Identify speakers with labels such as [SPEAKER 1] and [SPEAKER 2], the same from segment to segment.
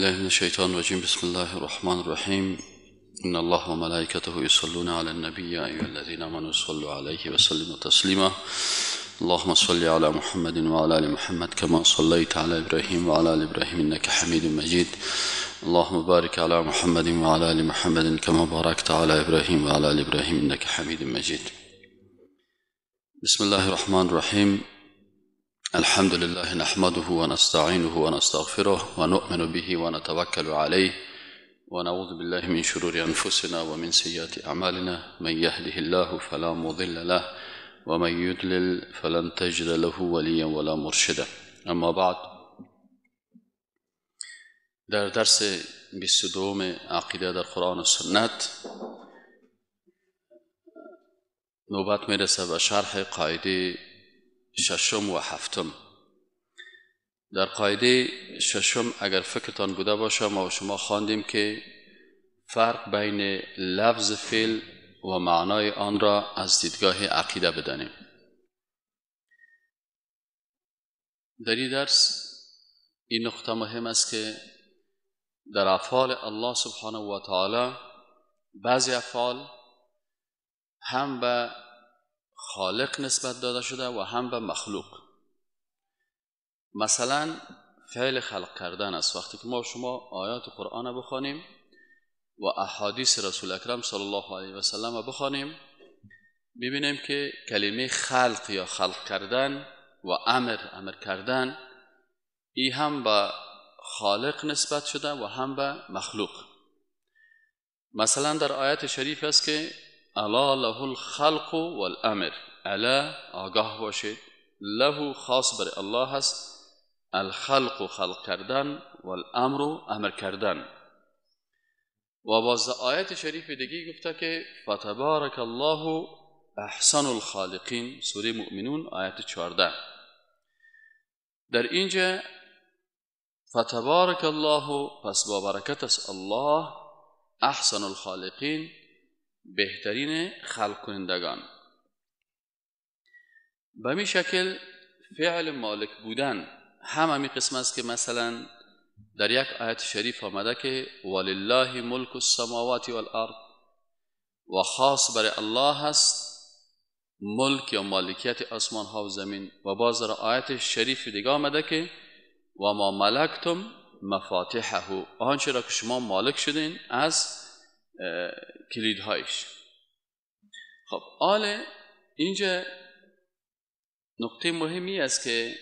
[SPEAKER 1] بالله من الشيطان الرجيم. بسم الله الرحمن الرحيم. إن الله وملائكته يصلون على النبي يا أيها الذين آمنوا صلوا عليه وسلموا تسليما. اللهم صل على محمد وعلى آل محمد كما صليت على إبراهيم وعلى آل إبراهيم إنك حميد مجيد. اللهم بارك على محمد وعلى آل محمد كما باركت على إبراهيم وعلى آل إبراهيم إنك حميد مجيد. بسم الله الرحمن الرحيم. الحمد لله نحمده ونستعينه ونستغفره ونؤمن به ونتوكل عليه ونعوذ بالله من شرور أنفسنا ومن سيئات أعمالنا. من يهده الله فلا مضل له ومن يضلل فلن تجد له وليا ولا مرشدا. اما بعد، در درس 22 عقیده در قرآن و سنت نوبت میرسه به شرح قاعده ششم و هفتم. در قاعده ششم اگر فکرتان بوده باشه ما و شما خواندیم که فرق بین لفظ فعل و معنای آن را از دیدگاه عقیده بدانیم. در این درس این نقطه مهم است که در افعال الله سبحانه و تعالی بعضی افعال هم به خالق نسبت داده شده و هم به مخلوق. مثلا فعل خلق کردن است. وقتی که ما شما آیات قرآن بخوانیم و احادیث رسول اکرم صلی الله علیه و سلم بخوانیم، ببینیم که کلمه خلق یا خلق کردن و امر کردن این هم به خالق نسبت شده و هم به مخلوق. مثلا در آیت شریف است که الا له الخلق والامر. الا آگاه باشید، له خاص بر الله هست، الخلق خلق کردن والامر امر کردن. و باز آیت شریف دیگه گفته که فتبارک الله احسن الخالقین، سوره مؤمنون آیت 14. در اینجا فتبارک الله، پس با برکت است الله، احسن الخالقین، بهترین خلق کنندگان. به می شکل فعل مالک بودن همین قسم است که مثلا در یک آیت شریف آمده که ولله ملک السماوات والارض، و خاص برای الله هست ملک یا مالکیت آسمان ها و زمین. و باز در آیت شریف دیگه آمده که و ما ملکتم مفاتحه، آنچه را که شما مالک شدین از کلیدهایش. خب اینجا نقطه مهمی است که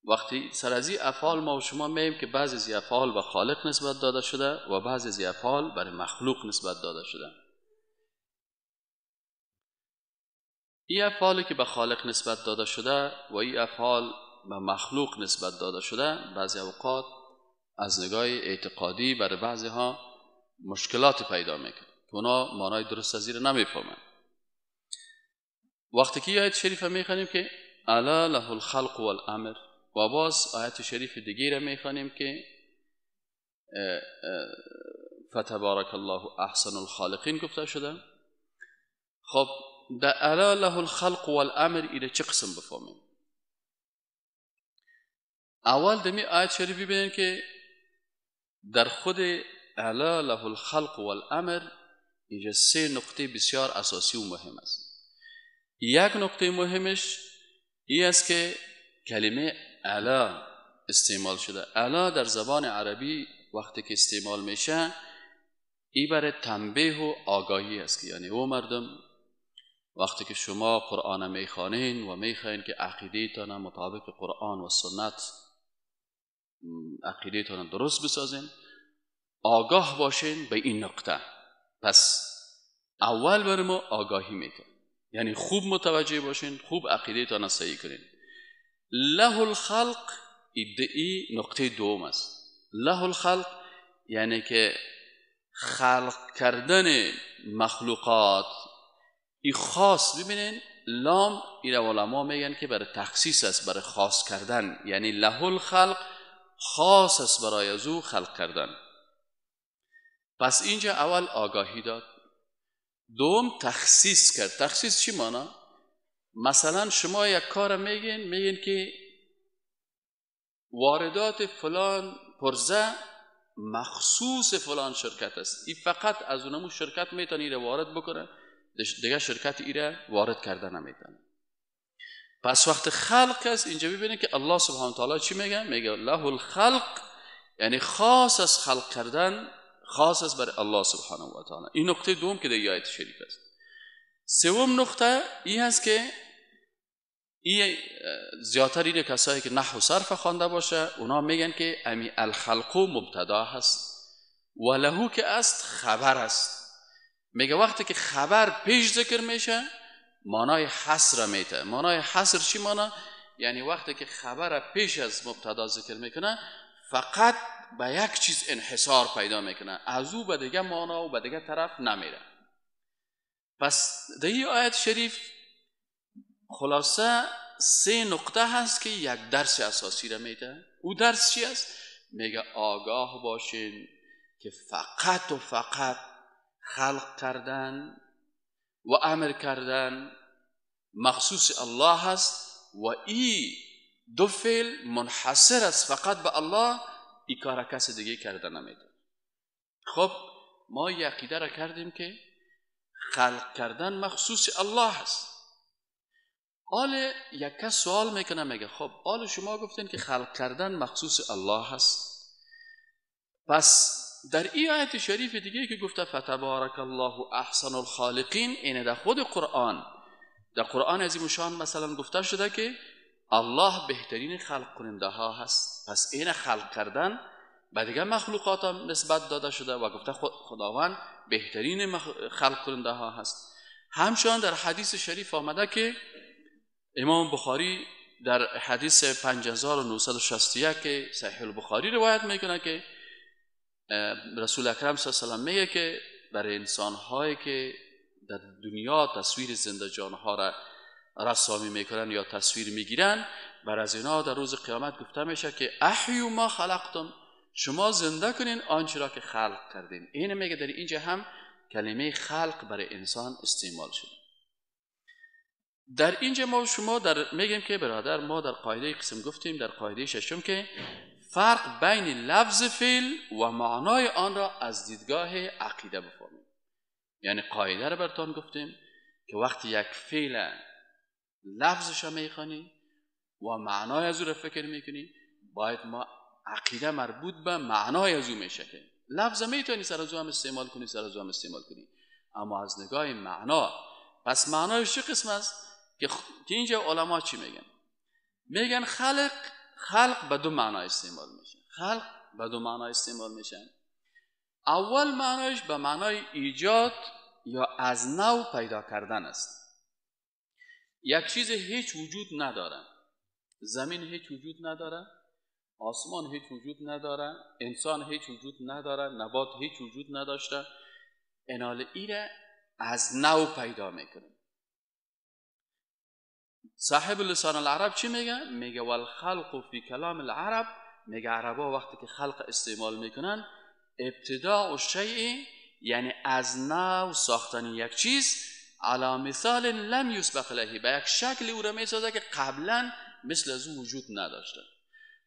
[SPEAKER 1] وقتی سر از این افعال ما و شما میگیم که بعضی از افعال به خالق نسبت داده شده و بعضی از افعال برای مخلوق نسبت داده شده. این افعالی که به خالق نسبت داده شده و این افعال به مخلوق نسبت داده شده بعضی اوقات از نگاه اعتقادی برای بعضی ها مشکلات پیدا میکنه که اونا معنای درست از این نمیفهمن. وقتی که آیت شریف میخوانیم که الا له الخلق والامر، و باز آیت شریف دیگه را میخوانیم که فتبارک الله احسن الخالقین گفته شده. خب در الا له الخلق والامر ایره چه قسم بفهمیم؟ اول دمی آیت شریف ببینیم که در خود الا له الخلق والامر اینجا 3 نقطه بسیار اساسی و مهم است. یک نقطه مهمش این است که کلمه الا استعمال شده. الا در زبان عربی وقتی که استعمال میشه این برای تنبیه و آگاهی است که یعنی او مردم وقتی که شما قرآن میخوانین و میخواین که عقیده‌تان مطابق قرآن و سنت عقیده‌تان درست بسازین، آگاه باشین به این نقطه. پس اول برای ما آگاهی میکنه، یعنی خوب متوجه باشین، خوب عقیده‌تان صحیح کنین. له الخلق ادعی نقطه دوم است. له الخلق یعنی که خلق کردن مخلوقات ای خاص. ببینین لام این علما میگن که برای تخصیص است، برای خاص کردن، یعنی له الخلق خاص است برای از او خلق کردن. پس اینجا اول آگاهی داد، دوم تخصیص کرد. تخصیص چی معنی؟ مثلا شما یک کار میگین که واردات فلان پرزه مخصوص فلان شرکت است، این فقط از اونمون شرکت میتونه ایره وارد بکنه، دیگه شرکت ایره وارد کرده نمیتونه. پس وقت خلق است اینجا ببینید که الله سبحانه و تعالی چی میگه؟ میگه له الخلق، یعنی خاص از خلق کردن، خاص است برای الله سبحانه و تعالی. این نکته دوم که در آیت شریف است. سوم نکته این است که این زیادتر این کسایی که نحو صرف خوانده باشه اونا میگن که امی الخلق مبتدا هست و له که است خبر است. میگه وقتی که خبر پیش ذکر میشه معنای حصر میده. معنای حصر چی معنی؟ یعنی وقتی که خبر پیش از مبتدا ذکر میکنه فقط به یک چیز انحصار پیدا میکنه، از او به دیگه معنی و به دیگه طرف نمیره. پس در این آیت شریف خلاصه 3 نقطه هست که یک درس اساسی را میده. او درس چی است؟ میگه آگاه باشین که فقط و فقط خلق کردن و امر کردن مخصوص الله هست و این دو فعل منحصر است فقط به الله، این کار کسی دیگه کرده نمیده. خب ما یک عقیده را کردیم که خلق کردن مخصوص الله هست. حال یک کس سوال میکنه میگه خب حال شما گفتین که خلق کردن مخصوص الله هست، پس در این آیت شریف دیگه که گفته فتبارک الله احسن الخالقین، اینه در خود قرآن، در قرآن عظیم شان مثلا گفته شده که الله بهترین خلق کننده ها هست. پس این خلق کردن به دیگه مخلوقات هم نسبت داده شده و گفته خداوند بهترین خلق کننده ها هست. همچنان در حدیث شریف آمده که امام بخاری در حدیث 5961 که صحیح البخاری روایت میکنه که رسول اکرم صلی الله علیه و میگه که برای انسان‌هایی که در دنیا تصویر زنده جانها را رسامی میکنن یا تصویر میگیرن، بر از اینا در روز قیامت گفته میشه که احیوا ما خلقتم، شما زنده کنین آنچه را که خلق کردین. این میگه در اینجا هم کلمه خلق برای انسان استعمال شده. در اینجا ما شما میگیم که برادر ما در قاعده قسم گفتیم در قاعده ششم که فرق بین لفظ فعل و معنای آن را از دیدگاه عقیده بفهمیم. یعنی قاعده را براتون گفتیم که وقتی یک فعل لفظش را میخوانی و معنای از او را فکر میکنی، باید ما عقیده مربوط به معنای از او میشه که لفظ میتونی سر از او هم استعمال کنی، سر از او هم استعمال کنی، اما از نگاه معنا. پس معنایش چه قسم است که اینجا علما چی میگن؟ میگن خلق به 2 معنا استعمال میشه. خلق به 2 معنا استعمال میشن. اول معنایش به معنای ایجاد یا از نو پیدا کردن است. یک چیز هیچ وجود نداره، زمین هیچ وجود نداره، آسمان هیچ وجود نداره، انسان هیچ وجود نداره، نبات هیچ وجود نداشته، انال ایره از نو پیدا میکنه. صاحب لسان العرب چی میگه؟ میگه والخلق فی کلام العرب، میگه عربا وقتی که خلق استعمال میکنن ابتداء الشیء، یعنی از نو ساختن یک چیز، علی مثال لم یسبق له، به یک شکل او را میسازه که قبلا مثل از او وجود نداشته.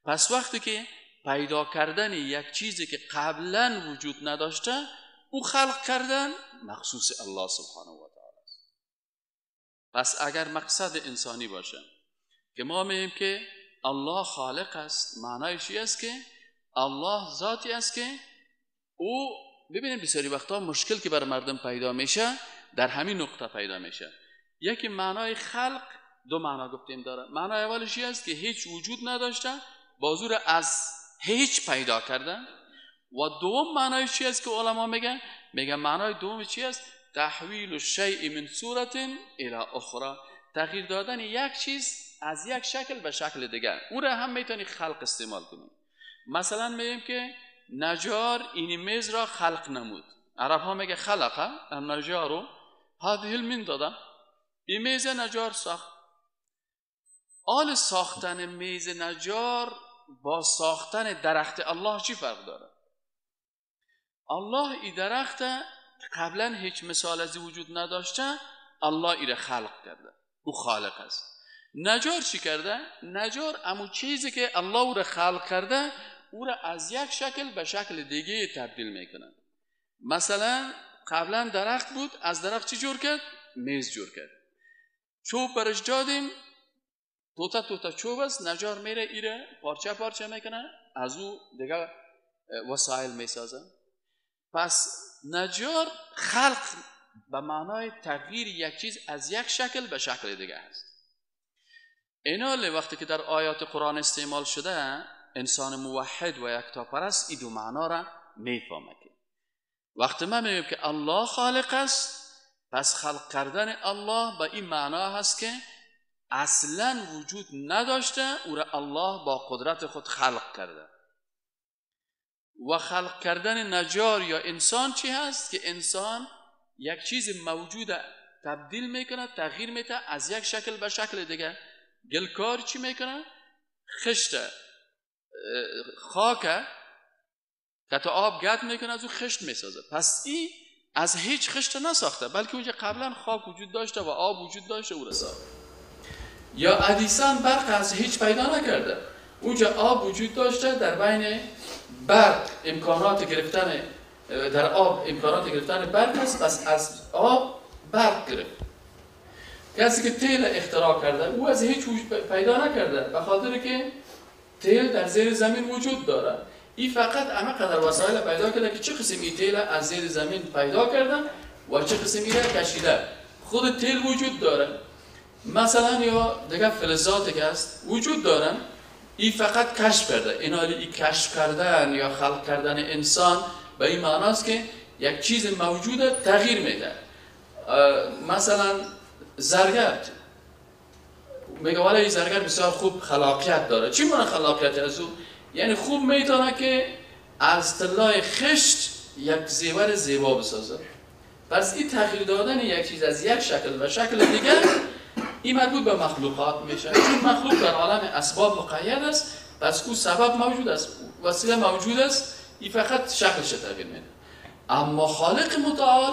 [SPEAKER 1] پس وقتی که پیدا کردن یک چیزی که قبلا وجود نداشته او خلق کردن مخصوص الله سبحانه و تعالی است. پس اگر مقصد انسانی باشه که ما میگیم که الله خالق است، معنای چی است؟ که الله ذاتی است که او، ببینید بسیاری وقتا مشکل که بر مردم پیدا میشه در همین نقطه پیدا میشه. یکی معنای خلق 2 معنا گفتیم داره. معنای اولش چی است؟ که هیچ وجود نداشته، بازور از هیچ پیدا کردن. و دوم معنای چی است که علما میگن معنای دوم چی است؟ تحویل الشیء من صورت الی اخرى، تغییر دادن یک چیز از یک شکل به شکل دیگر. اون را هم میتونی خلق استعمال کنی. مثلا میگیم که نجار این میز را خلق نمود. عرب ها میگه خلقه النجار هذه المنضده، این میز نجار ساخت. آل ساختن میز نجار با ساختن درخت الله چی فرق داره؟ الله این درخت قبلا هیچ مثال از وجود نداشته، الله این خلق کرده، او خالق است. نجار چی کرده؟ نجار امو چیزی که الله او را خلق کرده او را از یک شکل به شکل دیگه تبدیل میکنن. مثلا قبلا درخت بود، از درخت چی جور کرد؟ میز جور کرد. چوب برش دادیم، توتا چوب است، نجار میره ایره پارچه پارچه میکنه، از او دیگه وسایل میسازه. پس نجار خلق به معنای تغییر یک چیز از یک شکل به شکل دیگه است. اینال وقتی که در آیات قرآن استعمال شده، انسان موحد و یکتاپرست این دو معنا را میفهمه. وقتی ما میگیم که الله خالق است، پس خلق کردن الله به این معنا هست که اصلا وجود نداشته، او را الله با قدرت خود خلق کرده. و خلق کردن نجار یا انسان چی هست؟ که انسان یک چیز موجود تبدیل میکنه، تغییر میده از یک شکل به شکل دیگه. گلکار چی میکنه؟ خشت خاک که تا آب گرد میکنه از او خشت میسازه. پس این از هیچ خشت نساخته، بلکه اونجا قبلا خاک وجود داشته و آب وجود داشته او را ساخته. یا ادیسن برق از هیچ پیدا نکرده، اونجا آب وجود داشته، در بین برق امکانات گرفتن، در آب امکانات گرفتن برق است، پس از آب برق گرفت. کسی که تیل اختراع کرده او از هیچ پیدا نکرده، به خاطر که تیل در زیر زمین وجود داره. این فقط همه قدر وسایل پیدا کرده که چه قسم این تیل از زیر زمین پیدا کردن و چه قسم این کشیده. خود تیل وجود داره. مثلا یا دیگه فلزاتی که هست وجود دارن، این فقط کشف کرده. این کشف کردن یا خلق کردن انسان به این معناست که یک چیز موجوده تغییر میده. مثلا زرگر میگه ولی این زرگر بسیار خوب خلاقیت داره. چی معنی خلاقیت از او؟ یعنی خوب میتونه که از طلای خشت یک زیور زیبا بسازه. پس این تغییر دادن یک چیز از یک شکل به شکل دیگر، این مربوط به مخلوقات میشه. چون مخلوق در عالم اسباب مقید است، پس او سبب موجود است، وسیله موجود است، این فقط شکلش تغییر میده. اما خالق متعال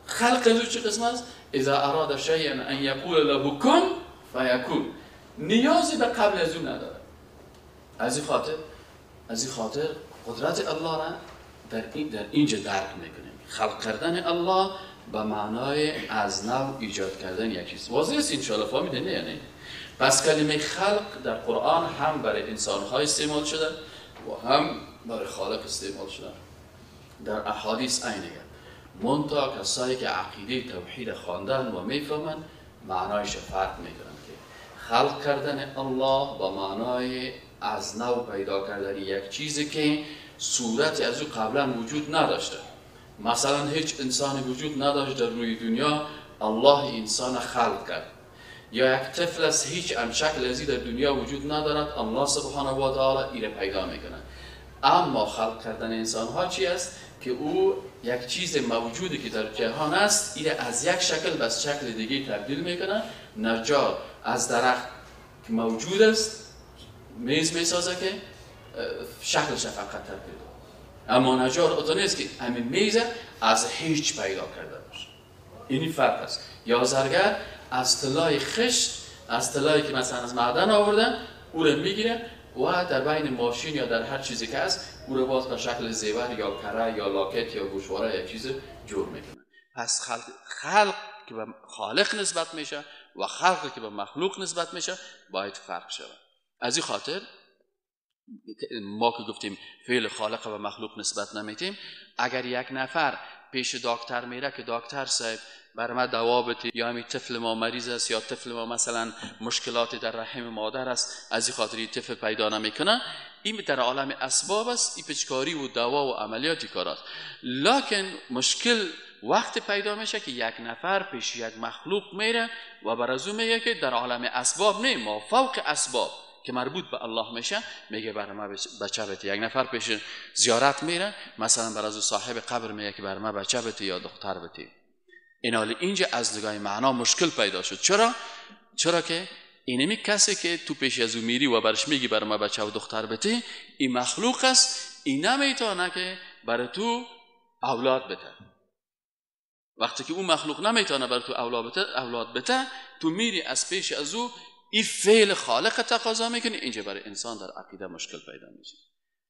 [SPEAKER 1] خلق از او چه قسم است؟ اذا اراد شیئا ان یقول له کن فیکون. نیازی به قبل از او نداره. از این خاطر قدرت الله را در اینجا درک میکنیم. خلق کردن الله به معنای از نو ایجاد کردن یک چیز. واضح است انشاءالله، فهمیدین یا نه؟ پس کلمه خلق در قرآن هم برای انسان‌ها استعمال شده و هم برای خالق استعمال شده. در احادیث عینه منتها کسایی که عقیده توحید خواندن و میفهمن معنایش فرق میکنن که خلق کردن الله با معنای از نو پیدا کردن یک چیزی که صورت از او قبلا وجود نداشته. مثلا هیچ انسانی وجود نداشت در روی دنیا، الله انسان خلق کرد. یا یک طفل از هیچ شکل ازی در دنیا وجود ندارد، الله سبحانه و تعالی ایره پیدا میکنه. اما خلق کردن انسان ها چی است؟ که او یک چیز موجودی که در جهان است ایره از یک شکل به شکل دیگه تبدیل میکنه. نجار از درخت که موجود است میز میسازه که شکلش فقط تبدیل. اما نجار اوتو نیست که همین میزه از هیچ پیدا کرده باشه. اینی فرق است. یا زرگر از طلای خشت، از طلایی که مثلا از معدن آوردن او رو میگیره و در بین ماشین یا در هر چیزی که هست او رو باز به شکل زیور یا کره یا لاکت یا گوشواره یک چیز جور میکنه. پس خلق که به خالق نسبت میشه و خلق که به مخلوق نسبت میشه باید فرق شود. از این خاطر ما که گفتیم فعل خالق و مخلوق نسبت نمیتیم، اگر یک نفر پیش دکتر میره که دکتر صاحب بر ما دوا بده، یا همین طفل ما مریض است یا طفل ما مثلا مشکلات در رحم مادر است، از این خاطر طفل پیدا نمیکنه، این در عالم اسباب است، این پچکاری و دوا و عملیاتی کار است. لکن مشکل وقت پیدا میشه که یک نفر پیش یک مخلوق میره و بر از او میگه که در عالم اسباب نه، ما فوق اسباب که مربوط به الله میشه، میگه برای ما بچه بده. یک نفر پیش زیارت میره، مثلا برای از صاحب قبر میگه که برای ما بچه بده یا دختر بده. اینجا از نگاه معنا مشکل پیدا شد. چرا که اینمی کسی که تو پیش از او میری و برش میگی برای ما بچه و دختر بده، این مخلوق است، این نمیتونه که برای تو اولاد بده. وقتی که اون مخلوق نمیتونه برای تو اولاد بده، تو میری از پیش از او، این فعل خالق تقاضا میکنه. اینجا برای انسان در عقیده مشکل پیدا میشه.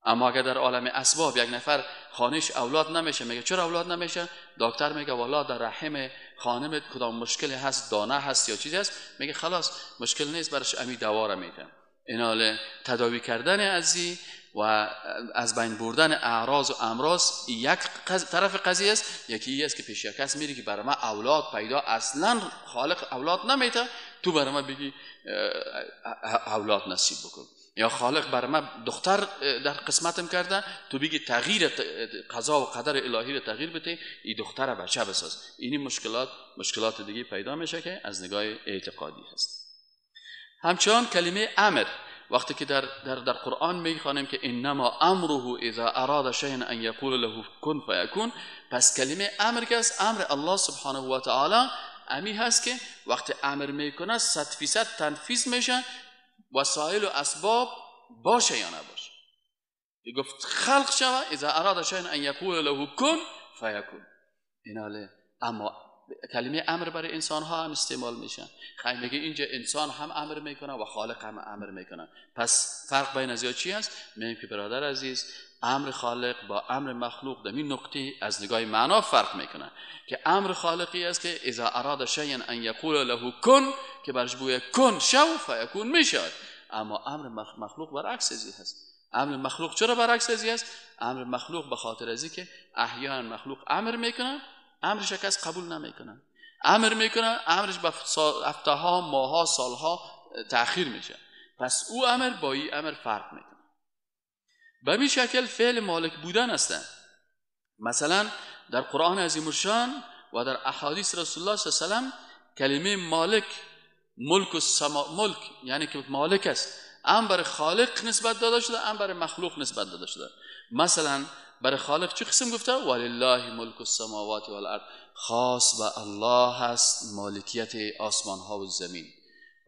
[SPEAKER 1] اما اگر در عالم اسباب یک نفر خانهش اولاد نمیشه، میگه چرا اولاد نمیشه؟ دکتر میگه والا در رحم خانمت کدام مشکلی هست، دانه هست یا چیزی هست، میگه خلاص مشکل نیست، برش امی دوا را میده. اینال تداوی کردن ازی و از بین بردن اعراض و امراض یک طرف قضیه است. یکی است که پیش یک کس میری که برای ما اولاد پیدا، اصلا خالق اولاد نمیده، تو برای ما بگی اولاد نصیب بکن، یا خالق برای ما دختر در قسمتم کرده، تو بگی تغییر قضا و قدر الهی رو تغییر بده، این دختر بچه بساز. اینی مشکلات دیگه پیدا میشه که از نگاه اعتقادی هست. همچنان کلمه امر، وقتی که در قرآن میخوانیم که انما امره اذا اراد شیئا ان یقول له کن فیکون، پس کلمه امر که است، امر الله سبحانه و تعالی امی هست که وقتی امر میکنه 100% تنفیذ میشه، وسایل و اسباب باشه یا نباشه. گفت خلق شوه اذا اراد شیئا ان یقول له کن فیکون. ایناله اما کلمه امر برای انسان ها هم استعمال میشه. خیلی میگه اینجا انسان هم امر میکنه و خالق هم امر میکنه. پس فرق بین از چی است؟ میگیم که برادر عزیز، امر خالق با امر مخلوق در این نقطه از نگاه معنا فرق میکنه که امر خالقی است که اذا اراد شیئا ان یقول له کن، که برش بوی کن شو فیکون میشود. اما امر مخلوق برعکس ازی هست. امر مخلوق چرا برعکس ازی است؟ امر مخلوق به خاطر ازی که احیانا مخلوق امر میکنه، امرش کس قبول نمیکنه، امر میکنه، امرش به هفته‌ها، ماه‌ها، سالها تأخیر میشه. پس او امر با این امر فرق میکنه. به این شکل فعل مالک بودن هستند. مثلا در قرآن عظیم الشان و در احادیث رسول الله صلی الله علیه و سلم کلمه مالک، ملک یعنی که مالک است، هم برای خالق نسبت داده شده، هم برای مخلوق نسبت داده شده. مثلا برای خالق چه قسم گفته؟ ولله ملک السماوات والارض، خاص به الله هست مالکیت آسمان ها و زمین.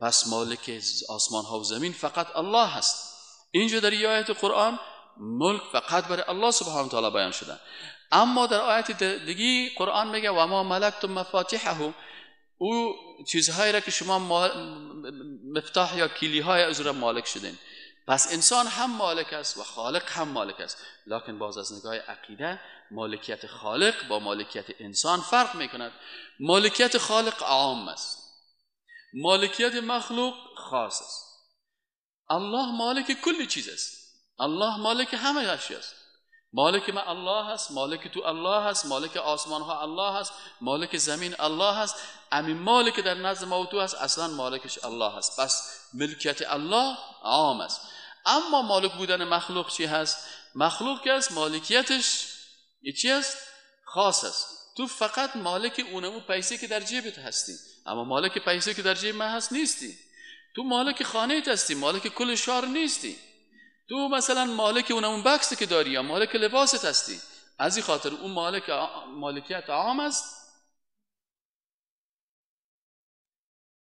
[SPEAKER 1] پس مالک آسمان ها و زمین فقط الله هست. اینجا در آیت قرآن ملک فقط برای الله سبحانه و تعالی بیان شده. اما در آیت دیگه قرآن میگه و ما ملکتم مفاتیحه، او چیزهایی را که شما مفتاح یا کلی های از را مالک شدین. پس انسان هم مالک است و خالق هم مالک است، لکن باز از نگاه عقیده مالکیت خالق با مالکیت انسان فرق میکند. مالکیت خالق عام است، مالکیت مخلوق خاص است. الله مالک کل چیز است، الله مالک همه اشیا است. مالک ما الله هست، مالک تو الله هست، مالک آسمان ها الله هست، مالک زمین الله هست. همین مالک در نزد ما و تو هست، اصلا مالکش الله هست. پس ملکیت الله عام است. اما مالک بودن مخلوق چی هست؟ مخلوق که است مالکیتش چی است؟ خاص است. تو فقط مالک اونمو پیسه که در جیبت هستی، اما مالک پیسه که در جیب من هست نیستی. تو مالک خانه‌ت هستی، مالک کل شهر نیستی. تو مثلا مالک اونمون بکس که داری یا مالک لباست هستی. از این خاطر اون مالکیت عام است،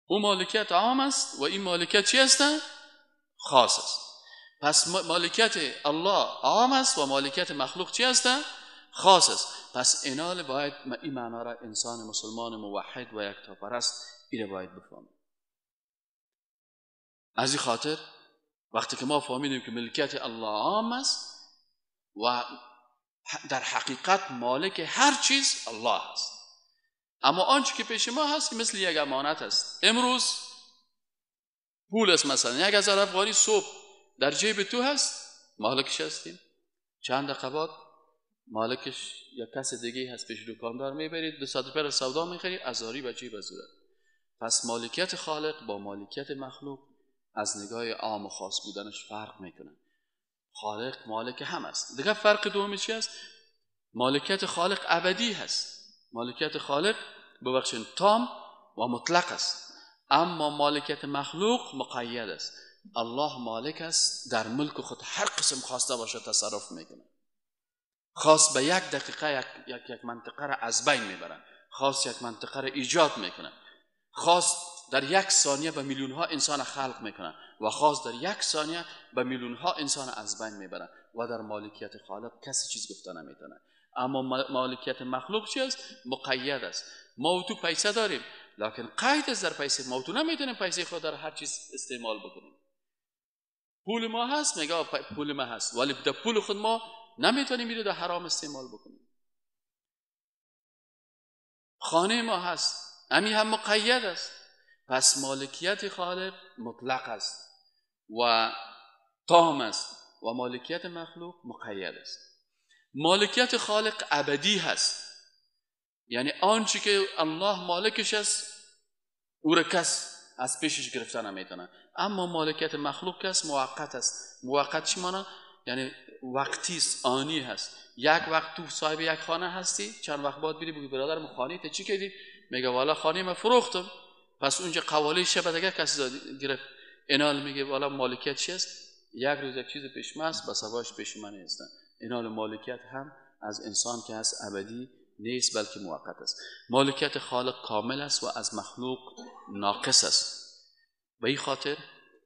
[SPEAKER 1] اون مالکیت عام است و این مالکیت چی است؟ خاص است. پس مالکیت الله عام است و مالکیت مخلوق چی است؟ خاص است. پس اینال باید این معنا را انسان مسلمان موحد و یکتاپرست این باید بفهمه. از این خاطر وقتی که ما فهمیدیم که ملکیت الله عام است و در حقیقت مالک هر چیز الله است، اما آنچه که پیش ما هست مثل یک امانت است. امروز پول است، مثلا 1000 افغانی صبح در جیب تو هست، مالکش هستیم. چند دقیقه بعد مالکش یا کس دیگه هست، پیش دکاندار میبرید 200 روپیه سودا میخری، ازاری به جیب ازوره. پس مالکیت خالق با مالکیت مخلوق از نگاه عام و خاص بودنش فرق میکنه. خالق مالک هم است. دیگه فرق دومی چی است؟ مالکیت خالق ابدی هست. مالکیت خالق ببخشید تام و مطلق است، اما مالکیت مخلوق مقید است. الله مالک است، در ملک خود هر قسم خواسته باشه تصرف میکنه. خاص به یک دقیقه یک منطقه را از بین میبرن، خاص یک منطقه را ایجاد میکنه، خاص در یک ثانیه به میلیون ها انسان خلق میکنه و خاص در یک ثانیه به میلیون ها انسان از بین میبرن و در مالکیت خالق کسی چیز گفته نمیتونه. اما مالکیت مخلوق چی است؟ مقید است. ما و تو پیسه داریم، لکن قید است در پیسه. ما و تو نمیتونیم پیسه خود در هر چیز استعمال بکنیم. پول ما هست، میگه پول ما هست، ولی در پول خود ما نمیتونیم میره در حرام استعمال بکنیم. خانه ما هست، امی هم مقید است. پس مالکیت خالق مطلق است و تام است و مالکیت مخلوق مقید است. مالکیت خالق ابدی هست، یعنی آنچه که الله مالکش است او را کس از پیشش گرفتن نمیتونه. اما مالکیت مخلوق کس موقت است. موقت چی معنی؟ یعنی وقتی است، آنی هست. یک وقت تو صاحب یک خانه هستی، چند وقت بعد بری بگی برادرم خانه ته چی کردی؟ میگه والا خانه ما فروختم. پس اونجا قواله شب دیگه کسی گرفت. اینال میگه والا مالکیت چی است؟ یک روز یک چیز پیش من است، بس هواش پیش من نیست. اینال مالکیت هم از انسان که هست ابدی نیست بلکه موقت است. مالکیت خالق کامل است و از مخلوق ناقص است. به این خاطر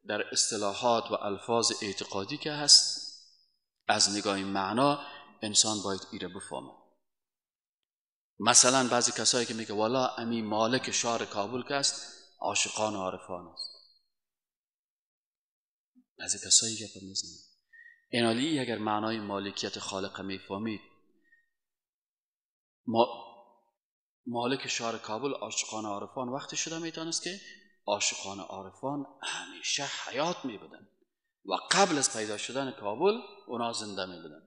[SPEAKER 1] در اصطلاحات و الفاظ اعتقادی که هست از نگاه معنا انسان باید ایره بفهمه. مثلا بعضی کسایی که میگه والا امی مالک شهر کابل که است عاشقان و عارفان است. بعضی کسایی که میزنن اینالی اگر معنای مالکیت خالق میفهمید، مالک شهر کابل عاشقان و عارفان وقتی شده میتونست که عاشقان و عارفان همیشه حیات میبودن و قبل از پیدا شدن کابل اونا زنده میبودن.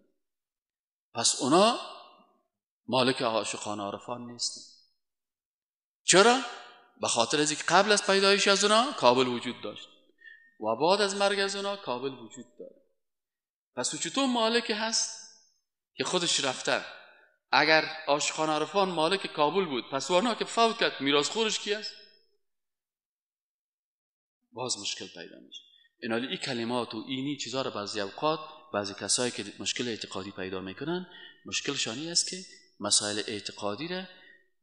[SPEAKER 1] پس اونا مالک عاشقان و عارفان نیستن. چرا؟ به خاطر از اینکه قبل از پیدایش از اونا کابل وجود داشت و بعد از مرگ از اونا کابل وجود داره. پس چطور مالک هست که خودش رفته؟ اگر عاشقان و عارفان مالک کابل بود، پس اونا که فوت کرد میراث خورش کی است؟ باز مشکل پیدا میشه. اینالی این کلمات و اینی چیزا رو بعضی اوقات بعضی کسایی که مشکل اعتقادی پیدا میکنن مشکلشانی است که مسائل اعتقادی را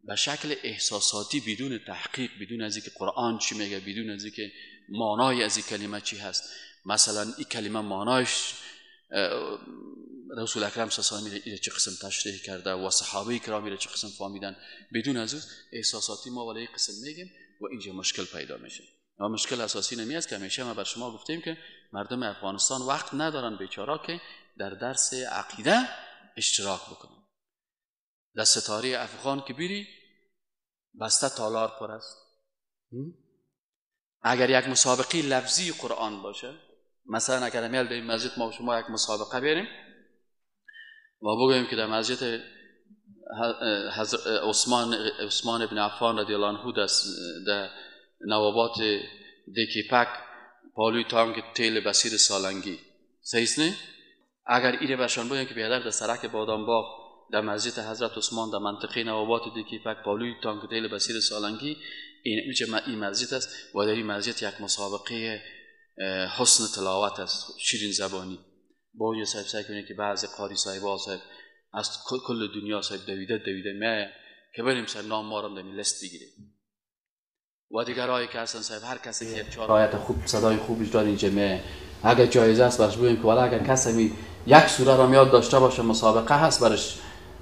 [SPEAKER 1] به شکل احساساتی بدون تحقیق، بدون از اینکه قرآن چی میگه، بدون از اینکه معنای از این کلمه چی هست، مثلا این کلمه معنایش رسول اکرم صلی الله علیه و آله چه قسم تشریح کرده و صحابه کرام چه قسم فهمیدن، بدون از اون احساساتی ما ولی قسم میگیم و اینجا مشکل پیدا میشه. و مشکل اساسی نمی است که همیشه ما بر شما گفتیم که مردم افغانستان وقت ندارن بیچارا که در درس عقیده اشتراک بکنن. در ستاره افغان که بری بسته تالار پر است. اگر یک مسابقه لفظی قرآن باشه، مثلا اگر میل در این مسجد ما شما یک مسابقه بریم و بگویم که در مسجد عثمان ابن عفان رضی الله عنه در نوابات دیکیپک پالوی تانک تیل بسیر سالنگی صحیح نه؟ اگر ایره برشان بگویم که بیادر در سرک بادامباغ در مسجد حضرت عثمان در منطقه نوابات دیکیپک پالوی تانک تیل بسیر سالنگی این مسجد است و در این مسجد یک مسابقه حسن تلاوت است، شیرین زبانی. با اونجا صاحب سعی کنید که بعضی قاری صاحبا صاحب از کل دنیا صاحب دویده میه که بریم صاحب نام ما رو در لیست بگیریم. و دیگرایی که هستن صاحب هر کسی که 4 آیت خوب صدای خوبش داره اینجا میه، اگر جایزه است برش بگیم که والا اگر کسی یک سوره را یاد داشته باشه مسابقه هست برش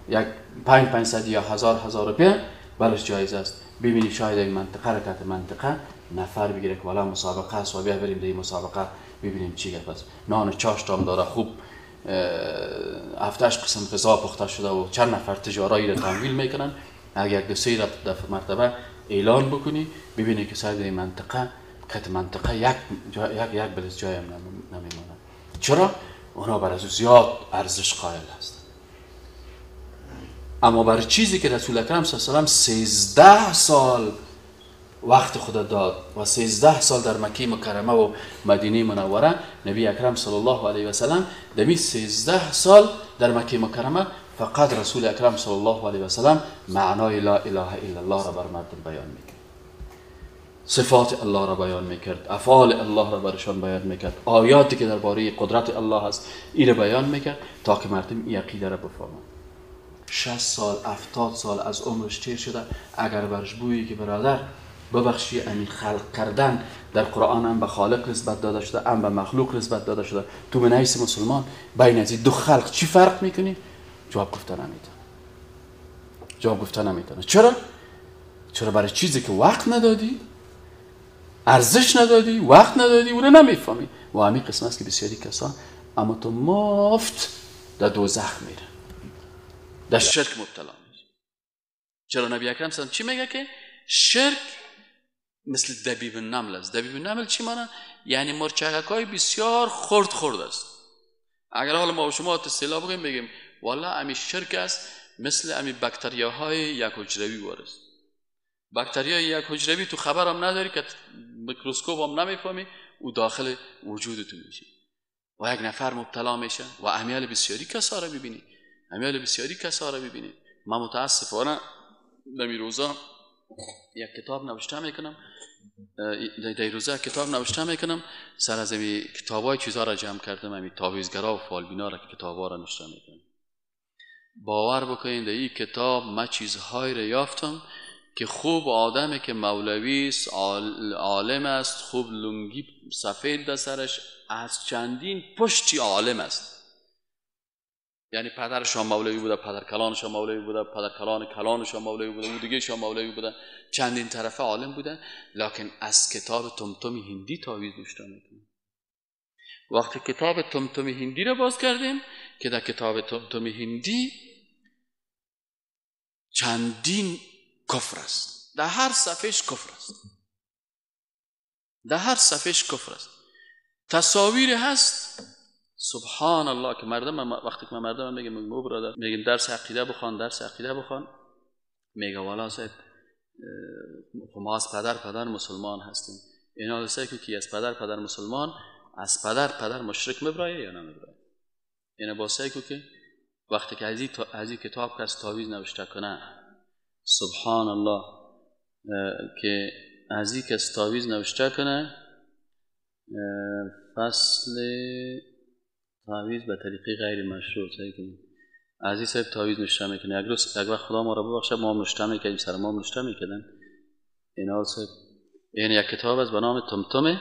[SPEAKER 1] یک 500 یا 1000 روپیه برش جایزه است. ببینید شاید این منطقه حرکت منطقه نفر بگیره که والا مسابقه است و بیا بریم در این مسابقه ببینیم چی گپ است. نان چاشت هم داره خوب 7 قسم غذا پخته شده و چند نفر تجاری را تمویل میکنن. اگر یک دو سه دفعه مرتبه اعلان بکنی ببینی که صاحب این منطقه کت منطقه یک بلز جای هم نمیمونه. چرا؟ اونا برای زیاد ارزش قائل هست. اما برای چیزی که رسول اکرم صلی الله علیه و آله 13 سال وقت خدا داد و 13 سال در مکه مکرمه و مدینه منوره، نبی اکرم صلی الله علیه و سلم در 13 سال در مکه مکرمه فقط رسول اکرم صلی الله علیه و سلم معنای لا اله الا الله را بر مردم بیان میکرد، صفات الله را بیان میکرد، افعال الله را برشان بیان میکرد، آیاتی که درباره قدرت الله هست این را بیان میکرد تا که مردم این عقیده را بفهمند. 60 سال 70 سال از عمرش تیر شده، اگر برش بویی که برادر ببخشی این خلق کردن در قرآن هم به خالق نسبت داده شده هم به مخلوق نسبت داده شده، تو به نحیث مسلمان بین از این دو خلق چی فرق میکنی؟ جواب گفتن نمیتونه. چرا برای چیزی که وقت ندادی، ارزش ندادی، وقت ندادی، اون نمیفهمی. و همین قسم است که بسیاری کسان اما تو مفت در دوزخ میره، در شرک مبتلا میشه. چرا نبی اکرم صلی الله علیه و چی میگه که شرک مثل دبیب النمل است. دبیب النمل چی معنی؟ یعنی مرچک‌های بسیار خرد است. اگر حالا ما و شما اصطلاح بگیم والا امی شرک است مثل امی باکتریاهای یک حجروی وارست. باکتریای یک حجروی تو خبرم نداری که میکروسکوپ هم نمیفهمی او داخل وجود تو میشه و یک نفر مبتلا میشه و امیال بسیاری کسا را ببینی. من متاسفانه نمی روزا یک کتاب نوشته میکنم، سر از این کتابای چیزها را جمع کردم، همین تعویضگرا و فالبینا را که کتابا را نوشته میکنم. باور بکنید در این کتاب من چیزهایی را یافتم که خوب آدمی که مولوی است، عالم است، خوب لنگی سفید در سرش، از چندین پشتی عالم است. یعنی پدرش هم مولوی بوده، پدر کلانش هم مولوی بوده، پدر کلانش هم مولوی بوده، و دیگه‌ش هم مولوی بوده، چندین طرفه عالم بوده، لکن از کتاب تمتم هندی تعویض نوشته میکنه. وقتی کتاب تمتم هندی را باز کردیم که در کتاب تمتم هندی چندین کفر است، در هر صفحهش کفر است، تصاویر هست. سبحان الله که مردم وقتی که مردم میگم او برادر میگن درس عقیده بخوان، میگه والا صاحب ما از پدر مسلمان هستیم. اینا لسه که از پدر مسلمان از پدر مشرک مبرایه یا نمیبرایه. اینا باسه که وقتی که از این کتاب کس تعویض نوشته کنه، سبحان الله که از این کس تعویض نوشته کنه، فصل تعویض به طریقه غیر مشروع از این صاحب تعویض نوشته میکنه. یک وقت خدا ما را ببخشه ما هم نوشته میکنیم، سر ما هم نوشته میکنن اینا صاحب. این یک کتاب از به نام تمتم،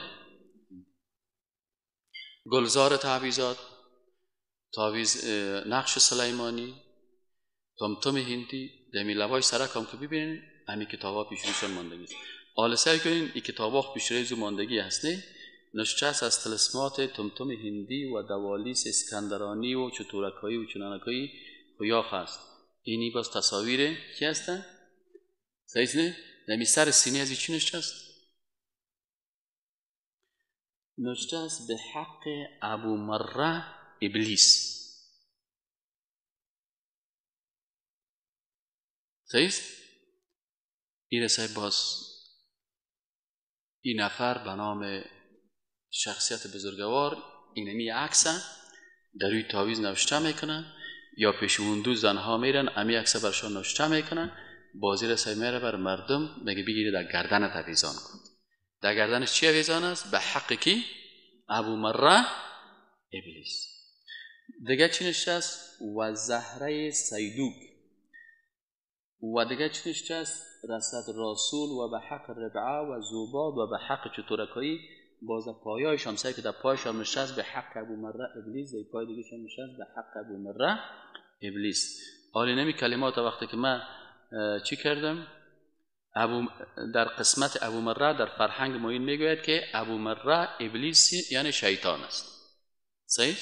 [SPEAKER 1] گلزار تعویضات، تعویض نقش سلیمانی، تمتم هندی، دمی لبای سرک هم که ببینین همین کتابا پیش روشون ماندگی. حالا سعی کنین این کتابا پیش روی ماندگی هستی. نوشته از طلسمات تمتم هندی و دوالیس اسکندرانی و چطورکایی و چنانکایی خویاخ است. اینی باز تصاویر کی هستن؟ صحیح نه؟ نمی سر سینه از چی نوشته است؟ نوشته است به حق ابو مره ابلیس. صحیح؟ این رسای باز این نفر به نام شخصیت بزرگوار اینمی عکس در روی تعویض نوشته میکنن یا پیش اون دو زنها میرن امی عکس برشان نوشته میکنن، بازی رسای میره بر مردم میگه بگیری در گردنت اویزان کن. در گردنش چی اویزان است؟ به حق کی؟ ابو مره ابلیس. دیگه چی نوشته است؟ و زهره سیدوک. و دیگه چی نوشته است؟ رسد رسول و به حق ربعه و زوباد و به حق چطورکایی. باز پایایش هم سعی که در پایش هم نشست به حق ابو مره ابلیس، در پای دیگه هم نشست به حق ابو مره ابلیس. حالی نمی کلمات وقتی که من چی کردم در قسمت ابو مره در فرهنگ ما این میگوید که ابو مره ابلیس یعنی شیطان است. صحیح؟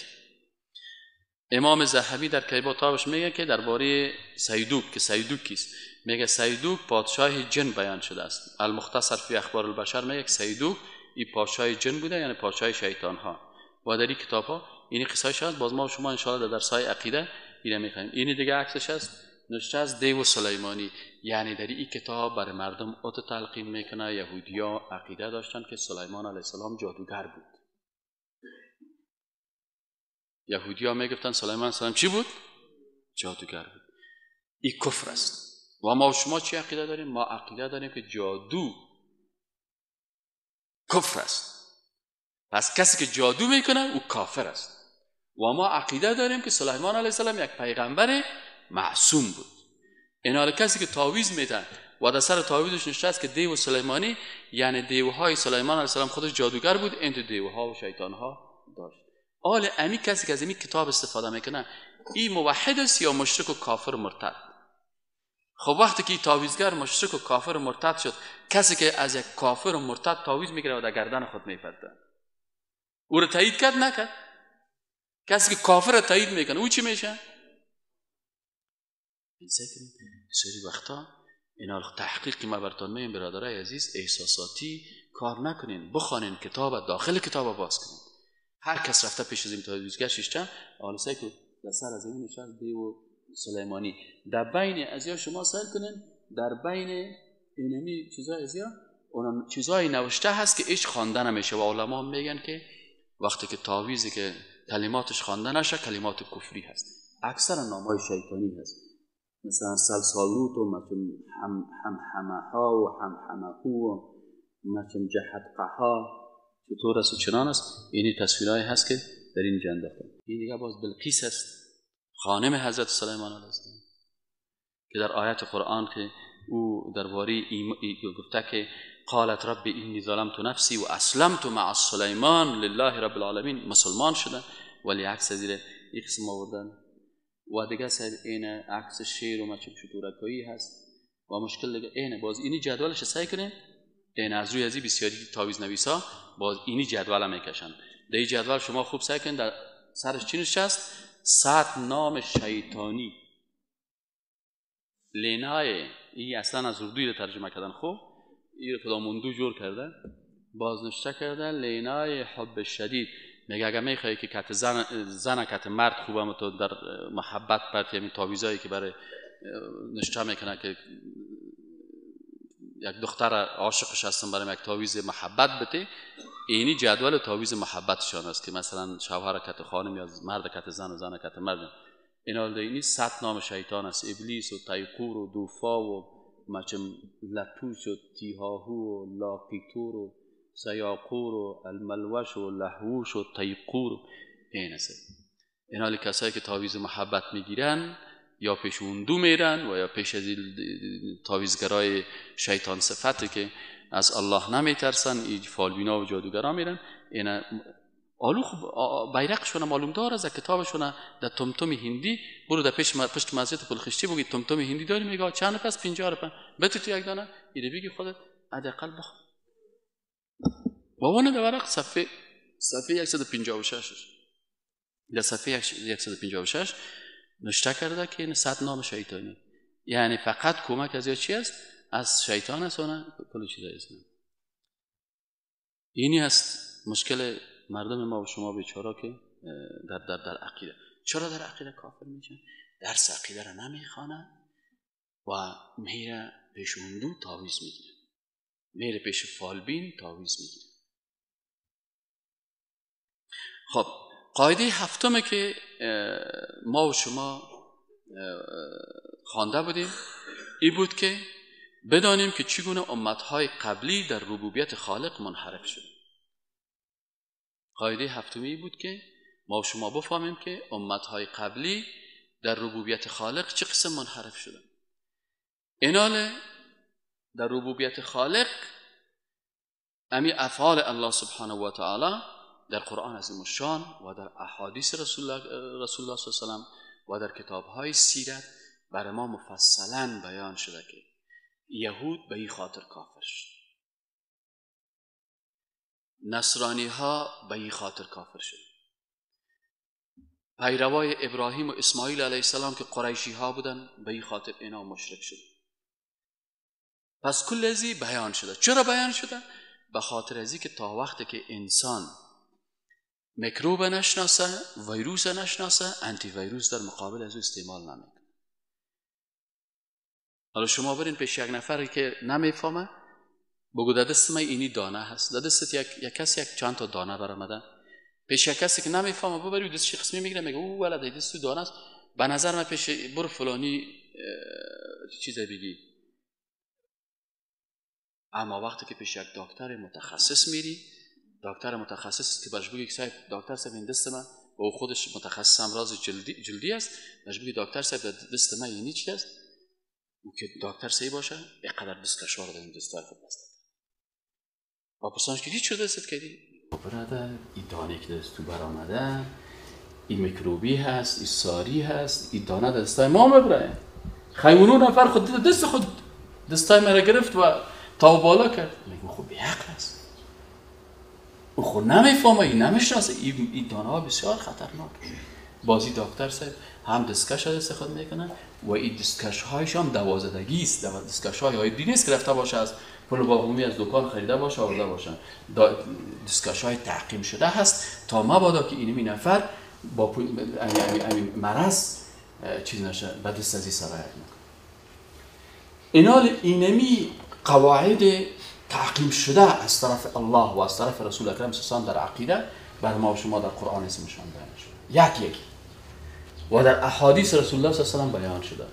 [SPEAKER 1] امام ذهبی در کتابش میگه که درباره سیدوک که سیدوک کیست، میگه سیدوک پادشاه جن بیان شده است. المختصر فی اخبار البشر میگه که سیدوک این پادشاه جن بوده، یعنی پادشاه شیطان ها. و در این کتاب ها این قصهش هست. باز ما و شما ان شاء الله در درس‌های عقیده اینا میخوایم. این دیگه عکسش است، نوشته از دیو سلیمانی. یعنی در این کتاب برای مردم اوت تلقین میکنه. یهودیا عقیده داشتن که سلیمان علیه السلام جادوگر بود. یهودیا میگفتن سلیمان علیه السلام چی بود؟ جادوگر بود. این کفر است. و ما و شما چی عقیده داریم؟ ما عقیده داریم که جادو کفر است. پس کسی که جادو میکنه او کافر است. و ما عقیده داریم که سلیمان علیه السلام یک پیغمبر معصوم بود. این کسی که تعویض میده و در سر تعویضش نوشته است که دیو سلیمانی، یعنی دیوهای سلیمان علیه السلام خودش جادوگر بود، این تو دیوها و شیطانها داشت. حال امی کسی که از این کتاب استفاده میکنه این موحد است یا مشرک و کافر و مرتد؟ خب وقتی که تعویضگر مشرک و کافر و مرتد شد، کسی که از یک کافر و مرتد تعویض میگیره و در گردن خود میپرده، او رو تایید کرد نکرد. کسی که کافر رو تایید میکنه او چی میشه؟ سری وقتا اینا تحقیقی ما براتون میگم برادرای عزیز، احساساتی کار نکنین، بخوانین کتاب، داخل کتاب باز کنین. هر کس رفته پیش از این تاویزگر شیشتن آل سیکو در سر از زمین نشست دیو سلیمانی در بین ازیا شما سال کنین، در بین اینمی چیزای ازیا اون چیزای نوشته هست که هیچ خوانده نمیشه و علما میگن که وقتی که تعویضی که کلماتش خوانده نشه کلمات کفری هست، اکثر نامای شیطانی هست، مثلا سلسالوت و مثلا همها و همهو و مثلا جهتقها چطور است و چنان است. اینی تصویرهایی هست که در این جنده داخته. این دیگه باز بلقیس است، خانم حضرت سلیمان علیه السلام که در آیت قرآن که او درباره گفته که قالت رب اینی ظلمت نفسی و اسلمت مع سلیمان لله رب العالمین، مسلمان شدن ولی عکس زیر یک قسم آوردن. و دیگه صاحب این عکس شیر و مچم شطورکایی هست و مشکل دیگه اینه. باز اینی جدولش سعی کنه این از روی ازی بسیاری تاویز نویسا باز اینی جدول میکشن. در این جدول شما خوب سعی کنید در سرش چی نشست؟ 100 نام شیطانی. لینای این اصلا از اردوی ترجمه کردن. خوب این خداموندو جور کرده بازنشته کرده لینای حب شدید. میگه اگه میخوایی که کت زن کت مرد خوبه تو در محبت برد، یعنی تاویزایی که برای نشته میکنه که یک دختر عاشقش هستن برای یک تاویز محبت بده، اینی جدول تاویز محبتشان است که مثلا شوهر کت خانم یا مرد کت زن و زن کت مرد. اینا اینی 100 نام شیطان است، ابلیس و تیقور و دوفا و مچم لطوش و تیهاهو و لاقیتور و سیاقور و الملوش و لحوش و تیقور. این است. اینا کسایی که تاویز محبت میگیرن یا پیش اندو میرن و یا پیش از تاویزگرای شیطان صفتی که از الله نمیترسن، این فالبینا و جادوگرا میرن. اینا آلو بیرقشون معلوم دار از کتابشون در تمتم هندی. برو در پشت مسجد پلخشتی بگید تمتم هندی داری، میگه چند پس 50 روپیه بده تو یک دانه اینو بگی خودت حداقل بخور. واونه در ورق صفحه 156 در صفحه 156 نشته کرده که این 100 نام شیطانی، یعنی فقط کمک از چی است؟ از شیطان است و نه کل چیزایی است. اینی است مشکل مردم ما و شما بیچارا که در عقیده. چرا در عقیده کافر میشن؟ درس عقیده را نمیخوانن و میره پیش اندو تاویز میگیره، میره پیش فالبین تاویز میگیره. خب قاعده هفتمه که ما و شما خوانده بودیم این بود که بدانیم که چگونه امتهای قبلی در ربوبیت خالق منحرف شد. قاعده هفتمی بود که ما و شما بفهمیم که امتهای قبلی در ربوبیت خالق چه قسم منحرف شدن. اینال در ربوبیت خالق امی افعال الله سبحانه و تعالی در قرآن عظیم الشان و در احادیث رسول الله صلی الله علیه وسلم و در کتاب‌های سیرت برای ما مفصلاً بیان شده که یهود به این خاطر کافر شد، نصرانی ها به این خاطر کافر شد، پیروای ابراهیم و اسماعیل علیه السلام که قریشی ها بودن به این خاطر اینا مشرک شد. پس کل ازی بیان شده. چرا بیان شده؟ به خاطر ازی که تا وقتی که انسان میکروب نشناسه، ویروس نشناسه، انتی ویروس در مقابل از او استعمال نمیکنه. حالا شما برین پیش یک نفری که نمیفهمه بگو در دست من اینی دانه هست، در دست یک کسی یک چند تا دانه برآمده، پیش یک کسی که نمیفهمه ببری دستش قسمی میگیره میگه او ولد دست دانه است، به نظر من پیش برو فلانی چیزی بگی. اما وقتی که پیش یک دکتر متخصص میری، دکتر متخصص که برش بگی صاحب دکتر صاحب این دست من و خودش متخصص امراض جلدی است، برش بگی دکتر صاحب دست من اینی چی است، او که دکتر صحیح باشه اینقدر دست کشور در این دستای خود بسته و پرسانش که چی شده دستت کردی؟ برادر این دانه که دست تو برآمده این میکروبی هست، این ساری هست، این دانه دستای ما مبره خیمونو نفر خود دست خود دستای مرا گرفت و تا بالا کرد. میگم خب بیعقل است. او خود نمیفهمه، این نمیشناسه. این دانه‌ها بسیار خطرناک. بازی دکتر صاحب هم دستکش استفاده میکنن و این دستکش هایش هم 12 است. دستکش های آیدی نیست گرفته باشه از پول باهمی از دکان خریده باشه آورده باشن. دستکش های تعقیم شده هست تا مبادا که اینمی نفر با مرض چیز نشه، به دست ازی سرایت نکنه. اینال اینمی قواعد تعقیم شده از طرف الله و از طرف رسول اکرم صلی الله علیه و در عقیده بر ما و شما در قرآن اسمشان بیان شده، یکی و در احادیث رسول الله صلی الله علیه و بیان شده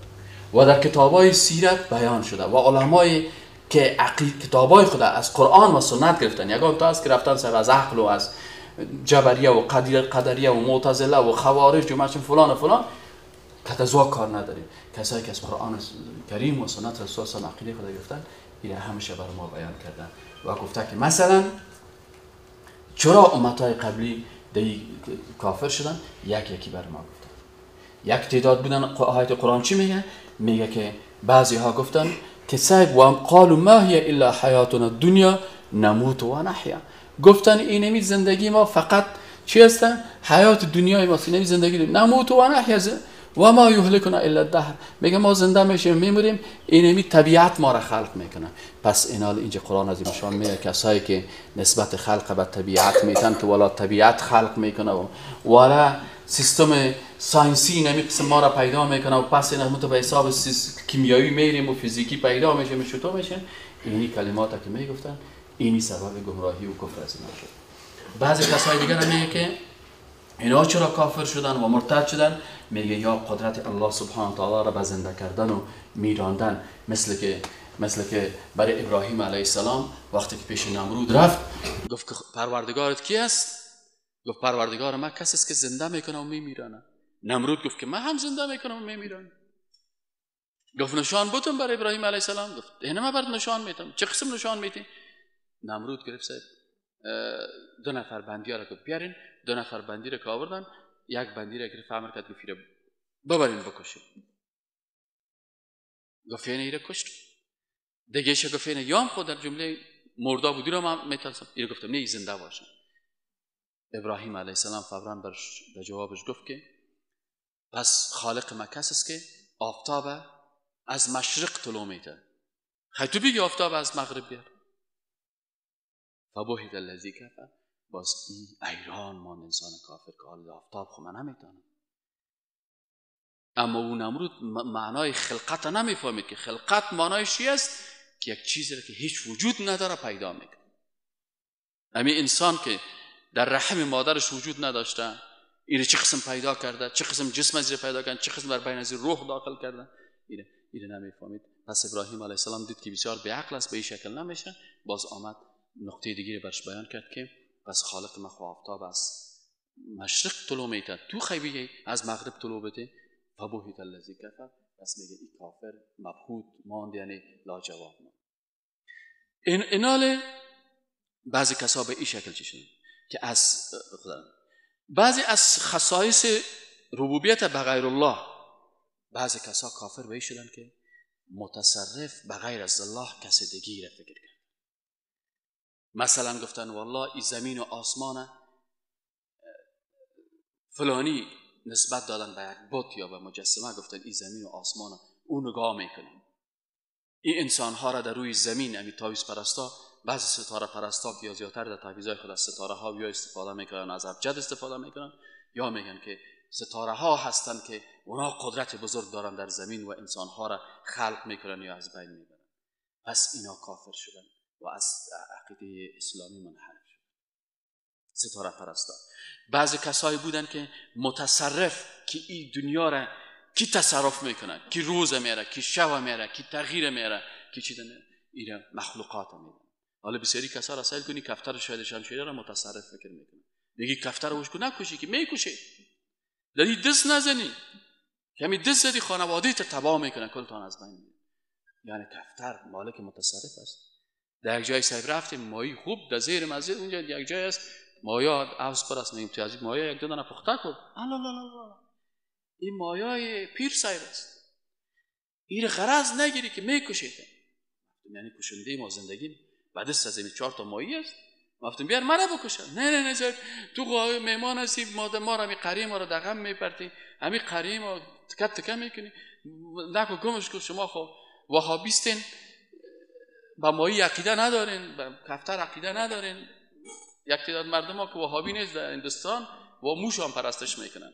[SPEAKER 1] و در کتابای سیرت بیان شده و علمای که کتابای خود از قرآن و سنت گرفتن. یگان تا است که رفتن سر از عقل و از جبریه و قدریه و معتزله و خوارج و مچن فلان و فلان کتزوا کار نداریم. کسایی که از قرآن کریم و سنت رسول الله عقیده خود گرفتن این همیشه بر ما بیان کردن و گفته که مثلا چرا امتهای قبلی دی کافر شدن، یکی بر ما گفتن. یک تعداد بودن آیت قرآن چی میگه؟ میگه که بعضی ها گفتن که صاحب و قالوا ما هی الا حیاتنا الدنیا نموت و نحیا. گفتن اینمی زندگی ما فقط چی هستن؟ حیات دنیای ما، اینمی زندگی نموت و نحیا و ما یهلکنا الا الدهر. میگه ما زنده میشیم میمیریم، اینمی طبیعت ما را خلق میکنه. پس اینال اینجا قرآن از نشان میده کسایی که نسبت خلق به طبیعت میتن که والا طبیعت خلق میکنه و والا سیستم ساینسی نمی قسم ما را پیدا میکنه و پس این به حساب کیمیایی میریم و فیزیکی پیدا میشه چطور میشه. اینی کلمات که میگفتن اینی سبب گمراهی و کفر از اینا شد. بعضی کسای دیگر میگه که اینا چرا کافر شدن و مرتد شدن؟ میگه یا قدرت الله سبحانه و تعالی را به زنده کردن و میراندن، مثل که برای ابراهیم علیه السلام وقتی که پیش نمرود رفت گفت که پروردگارت کی است؟ گفت پروردگار من کسی است که زنده میکنه و میمیرانه. نمرود گفت که من هم زنده میکنم و میمیرانم. گفت نشان بودم برای ابراهیم علیه السلام. گفت اینه من برات نشان میدم. چه قسم نشان میدی؟ نمرود گرفت صاحب 2 نفر بندی ها را گفت بیارین. 2 نفر بندی را که آوردن، یک بندی را گرفت امر کرد گفت ببرین بکشین. گفت اینه ایره کشت. دیگه گفت اینه یام خود در جمله مردا بودی را من میتونستم. ایره گفتم نه زنده باشه. ابراهیم علیه السلام فوراً به جوابش گفت که پس خالق ما کسی است که آفتاب از مشرق طلوع میده. خیلی تو بگی آفتاب از مغرب بیاد. فبهت الذی کفر. باز این ایران ما انسان کافر که حال آفتاب خو من نمیتونم. اما اون نمرود معنای خلقت نمیفهمید که خلقت معنای چی است؟ که یک چیزی را که هیچ وجود نداره پیدا میکنه. همین انسان که در رحم مادرش وجود نداشته، این چه قسم پیدا کرده، چه قسم جسم از پیدا کرده، چه قسم در بین از روح داخل کرده، این نمیفهمید. پس ابراهیم علیه السلام دید که بسیار بی‌عقل است، به این شکل نمیشه. باز آمد نقطه دیگه برش بیان کرد که پس خالق ما خو آفتاب از مشرق طلوع میده، تو خیبی از مغرب طلوع بده. فبهت الذی کفر. پس میگه این کافر مبهوت ماند، یعنی لاجواب ماند. اینال بعضی کسا به این شکل چی شدن که از بعضی از خصایص ربوبیت به غیر الله، بعضی کسا کافر به این شدن که متصرف به غیر از الله کسی دیگه را فکر کرد. مثلا گفتن والله این زمین و آسمان فلانی نسبت دادن به یک بت یا به مجسمه، گفتن این زمین و آسمان او نگاه میکنه. این انسان ها را در روی زمین، امی تاویز پرستا، بعضی ستاره پرستا که یا زیادتر در تحویزهای خود از ستاره ها یا استفاده میکنن، از ابجد استفاده میکنن، یا میگن که ستاره ها هستن که اونا قدرت بزرگ دارن در زمین و انسان ها را خلق میکنن یا از بین میبرن. پس اینا کافر شدن و از عقیده اسلامی منحرف شدن. ستاره پرستا بعضی کسایی بودن که متصرف، که این دنیا را کی تصرف میکنه، کی روز میره، کی شب میره، کی تغییر میره، کی چیز میره، اینا مخلوقات میره. حالا بسیاری کسا را سائل کنی کفتر شاید شمشیر را متصرف فکر میکنه، میگی کفتر رو وشکو نکشی که میکشه، داری دست نزنی، کمی دست زدی خانواده تا تباه میکنه، کلتان از بین میره. یعنی کفتر مالک متصرف است. در یک جای صاحب رفتیم ماهی خوب در زیر مسجد، اونجا یک جای است مایا عوض پرست میگیم تو از مایا یک دو دانه پخته کن، الله این مایای پیر صاحب است، این غرض نگیری که میکشید. یعنی کشنده ما زندگی بعد از 4 تا ماهی است گفتم بیار مرا بکشن. نه نه نه تو مهمان هستی، ما را می قریم ما را دغم میپرتی، همین قریم رو تکت تکه میکنی، نکو گمش کن. شما خب وهابیستین، با مایی عقیده ندارین، با کفتر عقیده ندارین. یک تعداد مردم ها که وهابی نیست در هندوستان و موش هم پرستش میکنن.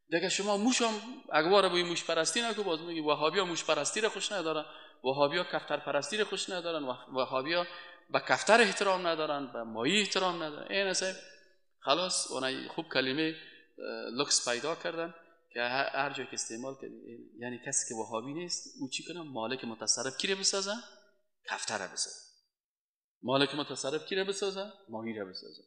[SPEAKER 1] دیگه شما موش هم اگوار به موش پرستی نکو، باز میگی وهابی ها موش پرستی رو خوش ندارن، وهابی ها کفتر پرستی رو خوش ندارن، وهابی ها به کفتر احترام ندارن، به مایی احترام ندارن. این است خلاص. اونای خوب کلمه لکس پیدا کردن که هر جای که استعمال کردن، یعنی کسی که وهابی نیست او چی کنه؟ مالک متصرف کی رو بسازه؟ کفتر رو بسازه. مالک متصرف کی رو بسازه؟ ماهی رو بسازه.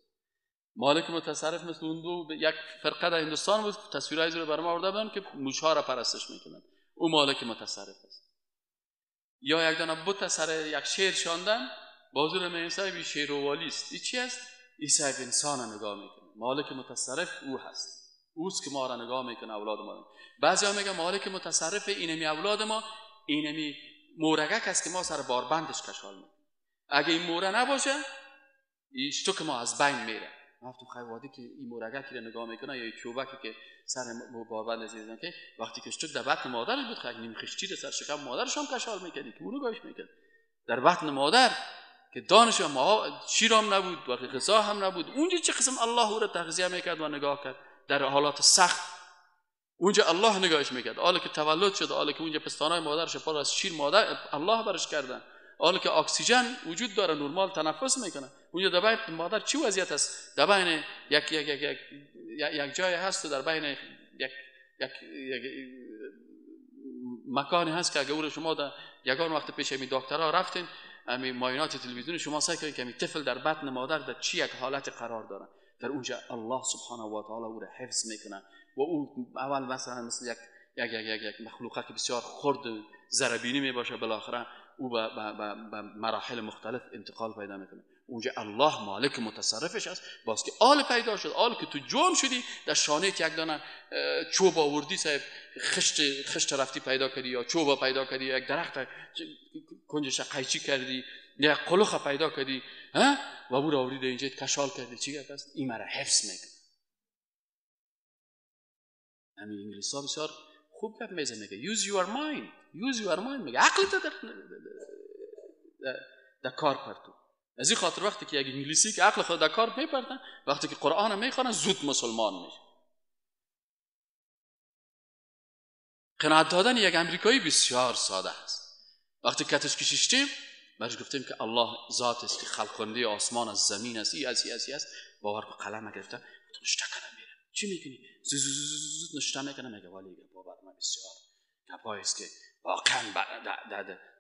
[SPEAKER 1] مالک متصرف مثل اون دو یک فرقه در هندوستان بود، تصویرای رو برام آورده بودن که موش‌ها را پرستش میکنن. او مالک متصرف است. یا یک دانه بت سر یک شیر شاندن، بازور می‌نویسه شیر و والی است. این چی است؟ عیسی انسان را نگاه میکنه. مالک متصرف او هست. اوست که ما را نگاه میکنه، اولاد ما. بعضیا میگن مالک متصرف اینمی اولاد ما، اینمی مورگک است که ما سر باربندش کشال میکنیم. اگه این موره نباشه، اشتوک ما از بین میره. گفتم خیلی وادی که این مورگکی رو نگاه میکنه یا چوبکی که سر باربند زیزن که وقتی که اشتوک در بطن مادرش بود، خیلی نیم خشتی رو سر شکم مادرش هم کشال میکردی که اونو گاش میکرد در بطن مادر که دانش ما شیرام نبود و غذا هم نبود. اونجا چه قسم الله او را تغذیه میکرد و نگاه کرد در حالات سخت. اونجا الله نگاهش میکرد. حالا که تولد شد، حالا که اونجا پستانای مادرش پر از شیر مادر الله برش کردن، حالا که اکسیژن وجود داره، نرمال تنفس میکنه. اونجا در بین مادر چی وضعیت است؟ در بین یک جای هست، در بین یک مکانی هست که اگر شما در یگان وقت پیش می دکترها رفتین، امی معاینات تلویزیونی شما سعی کنید که می طفل در بطن مادر در چی یک حالت قرار داره. در اونجا الله سبحانه و تعالی او را حفظ میکنه و او اول مثلا مثل یک مخلوقه که بسیار خرد ذره-بینی می باشه، بالاخره او به مراحل مختلف انتقال پیدا میکنه. اونجا الله مالک متصرفش است. باز که آل پیدا شد، آل که تو جون شدی، در شانهت یک دانه چوب آوردی، صاحب خشت رفتی پیدا کردی، یا چوب پیدا کردی، یا یک درخت کنجش قیچی کردی، یا قلوخ پیدا کردی و او را آوردی اینجا کشال کردی. چی است؟ این مرا حفظ میکنه. همین انگلیسی ها بسیار خوب گپ میگه use your mind میگه عقل تا در کار پرتو. از این خاطر وقتی که یک انگلیسی که عقل خود در کار میپرتن، وقتی که قرآن میخوانن زود مسلمان میشه. قناعت دادن یک امریکایی بسیار ساده است. وقتی کتش کشیدیم برش گفتیم که الله ذات است که خلق کننده آسمان از زمین است، ای است باور به قلم گرفته تو نشته کنم میره. چی میکنی؟ زود نشته میکنه. میگه ولی باور من بسیار گپایی است که واقعا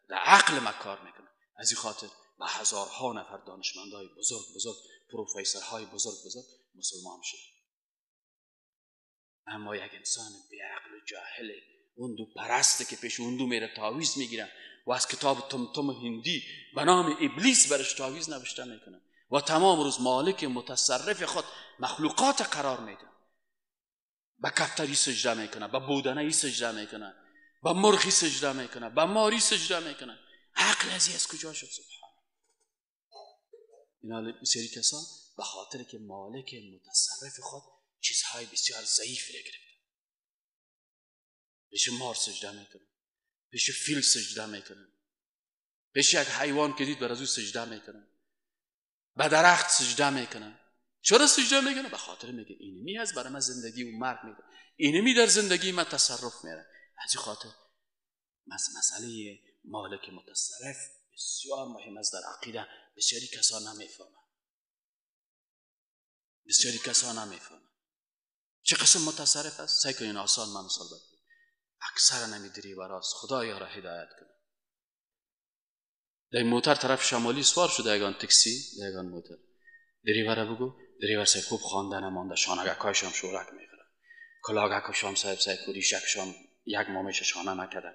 [SPEAKER 1] در عقل ما کار میکنه. از این خاطر با هزارها نفر دانشمندای بزرگ پروفسورهای بزرگ مسلمان شد. اما یک انسان بی عقل و جاهل، اون دو پرسته که پیش اون دو میره تعویض میگیرن و از کتاب تمتم هندی به نام ابلیس برش تعویض نوشته میکنن و تمام روز مالک متصرف خود مخلوقات قرار میده. به کفتری سجده میکنه، به بودنهی سجده میکنه، به مرغی سجده میکنه، به ماری سجده میکنه. عقل از کجا شد؟ سبحان الله. بسیاری کسان به خاطر که مالک متصرف خود چیزهای بسیار ضعیف را گرفت، پیش مار سجده میکنه، پیش فیل سجده میکنه، پیش یک حیوان که دید بر از او سجده میکنه، به درخت سجده میکنه. چرا سجده میکنه؟ به خاطر میگه اینمی هست برای من زندگی و مرگ میده، اینمی در زندگی من تصرف میره. از این خاطر مسئله مالک متصرف بسیار مهم است در عقیده. بسیاری کسان نمیفهمن چه قسم متصرف است. سعی کنین آسان من مثال بزنم. اکثر نمیدری وراست. خدایا را هدایت کنه. در موتر طرف شمالی سوار شده یگان تاکسی، یگان موتر دریور بگو، دریور سعی خوب خواندن مانده، شانگکایش هم شورک میخوره، کلاگکش هم سعی کوریشکش هم یک مامش شانه نکده،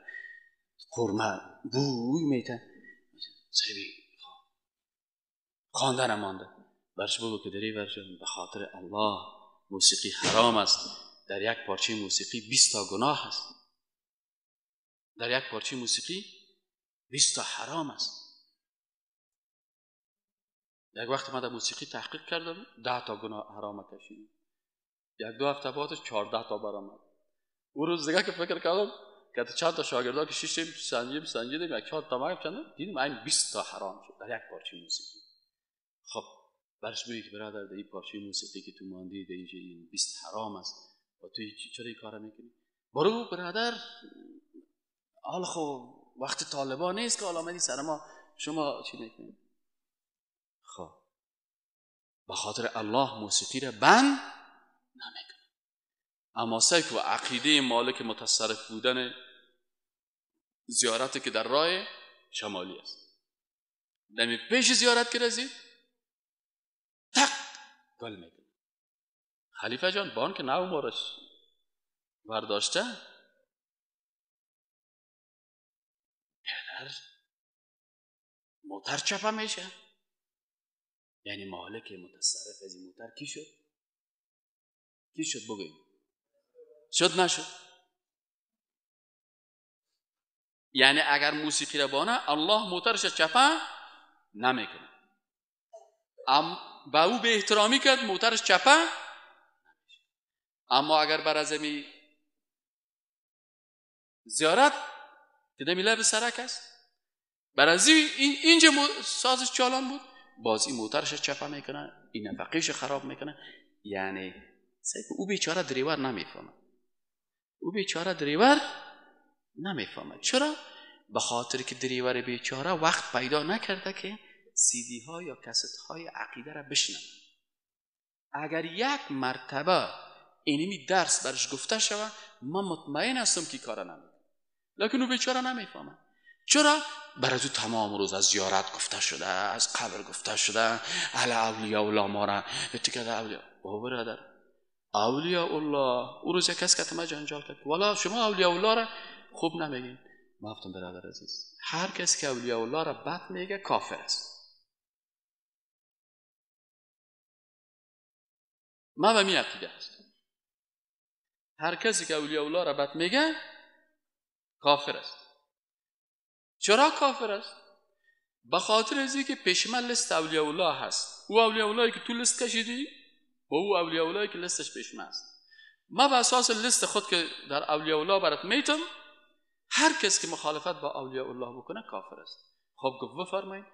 [SPEAKER 1] قرمه بوی میتن، سعی خواندن مانده. برش بگو که دریور جان به خاطر الله موسیقی حرام است. در یک پارچه موسیقی 20 تا گناه است. در یک پارچه موسیقی 20 تا حرام است. یک وقت من در موسیقی تحقیق کردم 10 تا گناه حرام کشیدم. یک دو هفته بعدش 14 تا برآمد. اون روز دیگه که فکر کردم که چند تا شاگردا که شیشیم سنجیدیم یک 4 تا ما چند دیدیم این 20 تا حرام شد در یک پارچه موسیقی. خب برش میگه که برادر در این پارچه موسیقی که تو ماندی در این 20 حرام است و تو چرا این کارا میکنی؟ برو برادر، حال خب وقت طالبان نیست که حالا آمدی سر ما شما چی میکنید؟ خب به خاطر الله موسیقی را بند نمیکنه. اما سیف و عقیده مالک متصرف بودن زیارت که در راه شمالی است، دمی پیش زیارت که رسید تق گل میکنه. خلیفه جان بان که نو مارش برداشته پدر موتر چپه میشه. یعنی مالک متصرف از این موتر کی شد؟ کی شد بگویم؟ شد نشد؟ یعنی اگر موسیقی را بانه الله موترش چپه نمیکنه. با او به احترامی کرد موترش چپه. اما اگر بر ازمی زیارت که دمی لب سرک است بر ازی اینجا سازش چالان بود باز این موترش چپه میکنه، این نفقیش خراب میکنه. یعنی او بیچاره دریور نمیفهمه. او بیچاره دریور نمیفهمه. چرا؟ به خاطر که دریور بیچاره وقت پیدا نکرده که CD ها یا کست های عقیده را بشنوه. اگر یک مرتبه اینمی درس برش گفته شود من مطمئن هستم که کارا نمیکنه. لکن او بیچاره نمیفهمه. چرا؟ برای تو تمام روز از زیارت گفته شده، از قبر گفته شده، اهل اولیاء الله ما را اتکاد اولیاء. بابا برادر، اولیاء الله او روز یک کس که تمام جنجال کرد والا شما اولیاء الله را خوب نمیگین. گفتم برادر عزیز، هر کس که اولیاء الله را بد میگه کافر است. ما به می عقیده هستم هر کسی که اولیاء الله را بد میگه کافر است. چرا کافر است؟ به خاطر از اینکه پیش من لیست اولیاء الله هست. او اولیاء اللهی که تو لیست کشیدی و او اولیاء اللهی که لیستش پیش من است. ما به اساس لیست خود که در اولیاء الله برات میتم هر کس که مخالفت با اولیاء الله بکنه کافر است. خب گفت بفرمایید.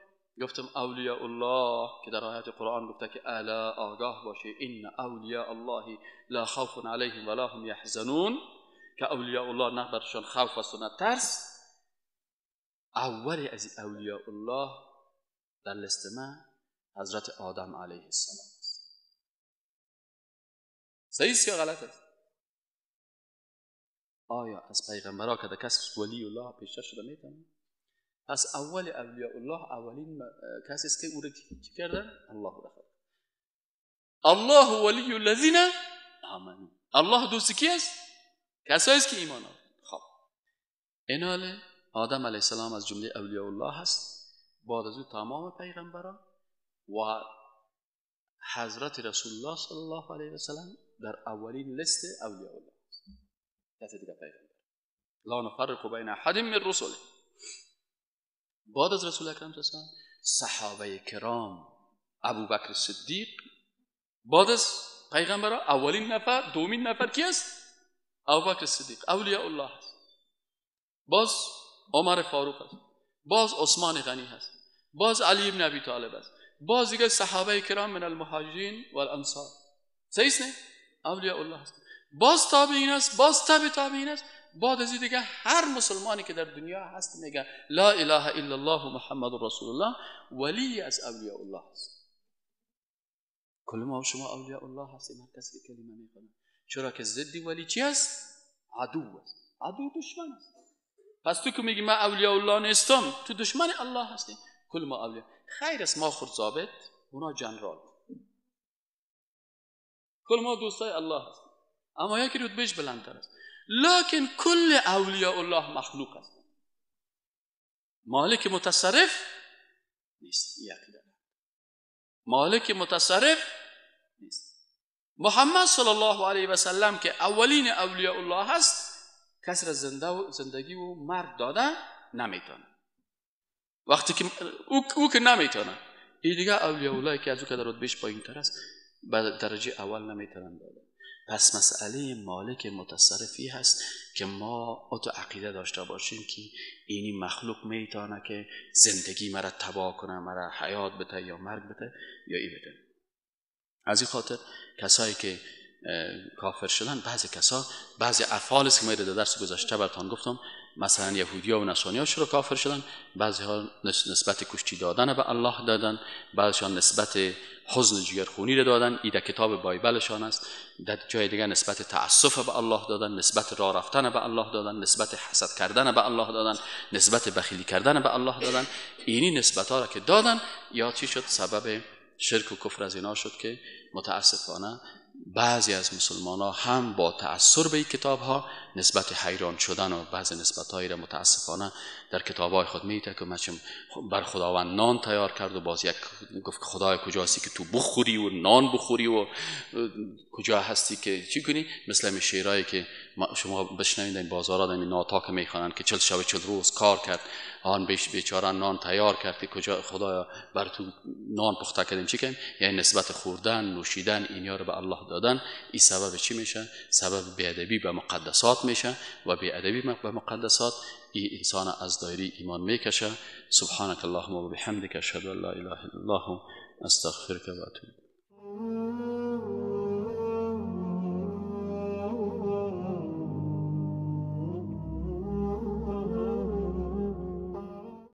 [SPEAKER 1] گفتم اولیاء الله که در آیات قرآن گفته که الا آگاه باشه ان اولیاء الله لا خوف علیهم ولا هم یحزنون، که اولیاء الله نه برشان خوف است و نه ترس. اولی از اولیاء الله در لیست من حضرت آدم علیه السلام است. صحیح است یا غلط است؟ آیا از پیغمبرها که کسی ولی الله پیشتر شده میتونه؟ پس اول اولیاء الله اولین کسی است که او را چی کردن؟ الله را خلق. الله ولی الذین آمنوا. الله دوست کی است؟ کسایی است که ایمان آورد. خب ایناله آدم علیه السلام از جمله اولیاء الله هست. بعد از او تمام پیغمبران و حضرت رسول الله صلی الله علیه و سلم در اولین لیست اولیاء الله است. کسی دیگه پیغمبر لا نفرق بین احد من رسله. بعد از رسول اکرم صلی الله علیه و صحابه کرام، ابوبکر صدیق، بعد از پیغمبران اولین نفر دومین نفر کی است؟ ابوبکر صدیق اولیاء الله است. باز عمر فاروق است، باز عثمان غنی هست، باز علی بن ابی طالب است، باز دیگه صحابه کرام من المهاجرین و الانصار. صحیح است نه؟ اولیاء الله است. باز تابعین است، باز تبع تابعین است. بعد از دیگه هر مسلمانی که در دنیا هست میگه لا اله الا الله محمد رسول الله ولی از اولیاء الله است. کل ما شما اولیاء الله هستیم. هر کسی که کلمه میکنه. چرا که ضد ولی چی است؟ عدو است. عدو دشمن است. پس تو که میگی من اولیاء الله نیستم تو دشمن الله هستی. کل ما اولیاء خیر است. ما خود ضابط اونا جنرال. کل ما دوستای الله هست. اما یکی رتبهش بلندتر است. لکن کل اولیاء الله مخلوق است. مالک متصرف نیست. یکی داره. مالک متصرف نیست. محمد صلی الله علیه و سلم که اولین اولیاء الله هست کسی را زندگی و مرگ داده نمیتونه. وقتی که او که نمیتونه این دیگه اولیاء الله که از او که در رتبهش پایین‌تر است به درجه اول نمیتونن داده. پس مسئله مالک متصرفی هست که ما او عقیده داشته باشیم که اینی مخلوق میتونه که زندگی مرا تباه کنه، مرا حیات بده یا مرگ بده یا ای بده. از این خاطر کسایی که کافر شدن، بعضی کسا بعضی افعال است که ما در درس گذشته براتون گفتم، مثلا یهودی‌ها و نصرانی‌ها چرا کافر شدن؟ بعضی‌ها نسبت کشتی دادن به الله دادن، بعضی‌ها نسبت حزن جگرخونی را دادن، این در کتاب بایبلشان است. در جای دیگه نسبت تعصف به الله دادن، نسبت راه رفتن به الله دادن، نسبت حسد کردن به الله دادن، نسبت بخیلی کردن به الله دادن. اینی نسبت‌ها را که دادن یا چی شد؟ سبب شرک و کفر از اینا شد که متاسفانه بعضی از مسلمان ها هم با تأثیر به این کتاب ها نسبت حیران شدن و بعضی نسبت هایی را متاسفانه در کتاب های خود میته که مثلا بر خداوند نان تیار کرد و باز یک گفت خدای کجاستی که تو بخوری و نان بخوری و کجا هستی که چی کنی؟ مثل همین شعرهایی که شما بشنوید در بازارها در ناطق میخوانند که 40 شب 40 روز کار کرد، آن بیچاره نان تیار کرد که کجا خدایا بر تو نان پخته کردیم چی کنیم؟ یعنی نسبت خوردن نوشیدن اینیا رو به الله دادن. این سبب چی میشه؟ سبب بی‌ادبی به مقدسات میشه و بی‌ادبی به مقدسات این انسان از دایره ایمان میکشه. سبحانك اللهم و بحمدک اشهد ان لا اله الا الله استغفرك و اتوب